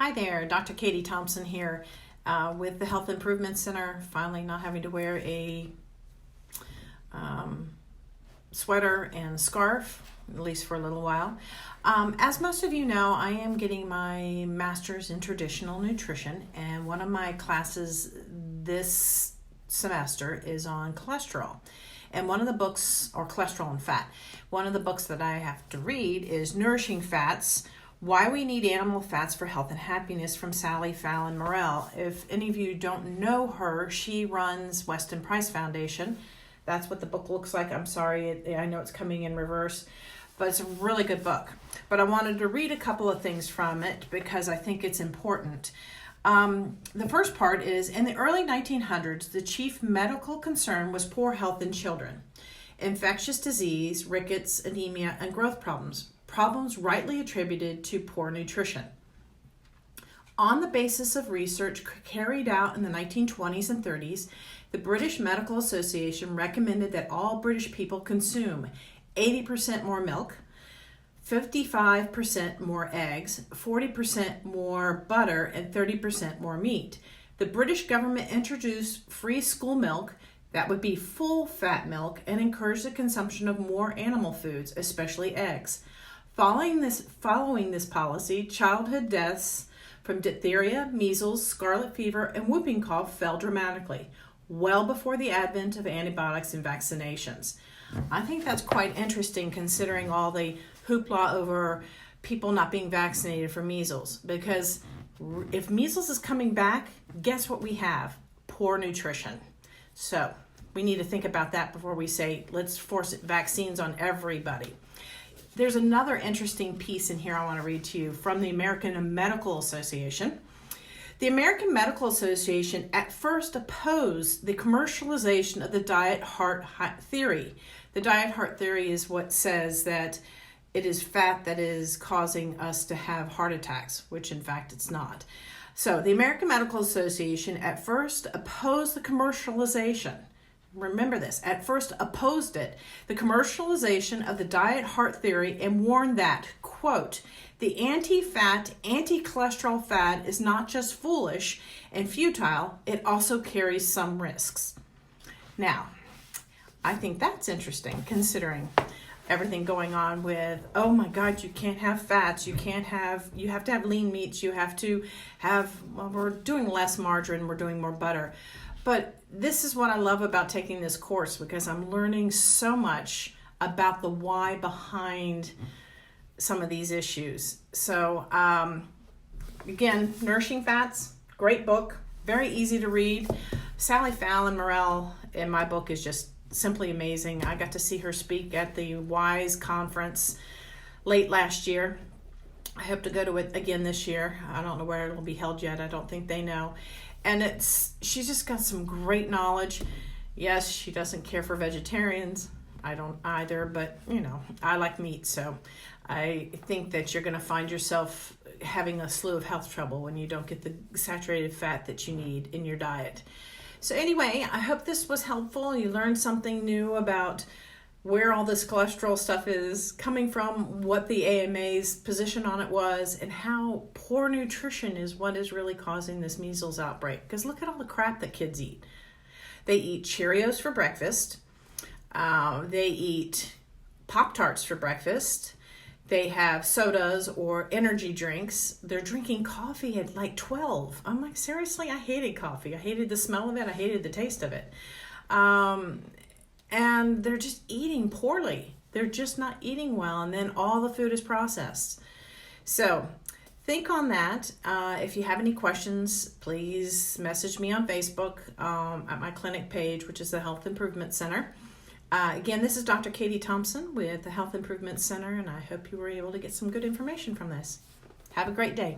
Hi there, Dr. Katie Thompson here with the Health Improvement Center, finally not having to wear a sweater and scarf, at least for a little while. As most of you know, I am getting my master's in traditional nutrition, and one of my classes this semester is on cholesterol. And one of the books, or cholesterol and fat, one of the books that I have to read is Nourishing Fats, Why We Need Animal Fats for Health and Happiness from Sally Fallon Morell. If any of you don't know her, she runs Weston Price Foundation. That's what the book looks like. I'm sorry, I know it's coming in reverse, but it's a really good book. But I wanted to read a couple of things from it because I think it's important. The first part is, in the early 1900s, the chief medical concern was poor health in children, infectious disease, rickets, anemia, and growth problems rightly attributed to poor nutrition. On the basis of research carried out in the 1920s and 30s, the British Medical Association recommended that all British people consume 80% more milk, 55% more eggs, 40% more butter, and 30% more meat. The British government introduced free school milk, that would be full fat milk, and encouraged the consumption of more animal foods, especially eggs. Following this policy, childhood deaths from diphtheria, measles, scarlet fever, and whooping cough fell dramatically, well before the advent of antibiotics and vaccinations. I think that's quite interesting considering all the hoopla over people not being vaccinated for measles, because if measles is coming back, guess what we have? Poor nutrition. So we need to think about that before we say, let's force vaccines on everybody. There's another interesting piece in here I want to read to you from the American Medical Association. The American Medical Association at first opposed the commercialization of the diet-heart theory. The diet-heart theory is what says that it is fat that is causing us to have heart attacks, which in fact it's not. So the American Medical Association at first opposed the commercialization. Remember this, at first opposed it, the commercialization of the diet-heart theory, and warned that, quote, the anti-fat, anti-cholesterol fad is not just foolish and futile, it also carries some risks. Now, I think that's interesting considering everything going on with, oh my God, you can't have fats, you have to have lean meats, you have to have, well, we're doing less margarine, we're doing more butter. But this is what I love about taking this course, because I'm learning so much about the why behind some of these issues. So again, Nourishing Fats, great book, very easy to read. Sally Fallon Morell in my book is just simply amazing. I got to see her speak at the WISE conference late last year. I hope to go to it again this year. I don't know where it'll be held yet. I don't think they know. And she's just got some great knowledge. Yes, she doesn't care for vegetarians. I don't either, but I like meat, so I think that you're going to find yourself having a slew of health trouble when you don't get the saturated fat that you need in your diet. So anyway, I hope this was helpful. You learned something new about where all this cholesterol stuff is coming from, what the AMA's position on it was, and how poor nutrition is what is really causing this measles outbreak. Because look at all the crap that kids eat. They eat Cheerios for breakfast. They eat Pop-Tarts for breakfast. They have sodas or energy drinks. They're drinking coffee at like 12. I'm like, seriously, I hated coffee. I hated the smell of it. I hated the taste of it. And they're just eating poorly. They're just not eating well. And then all the food is processed. So think on that. If you have any questions, please message me on Facebook at my clinic page, which is the Health Improvement Center. Again, this is Dr. Katie Thompson with the Health Improvement Center, and I hope you were able to get some good information from this. Have a great day.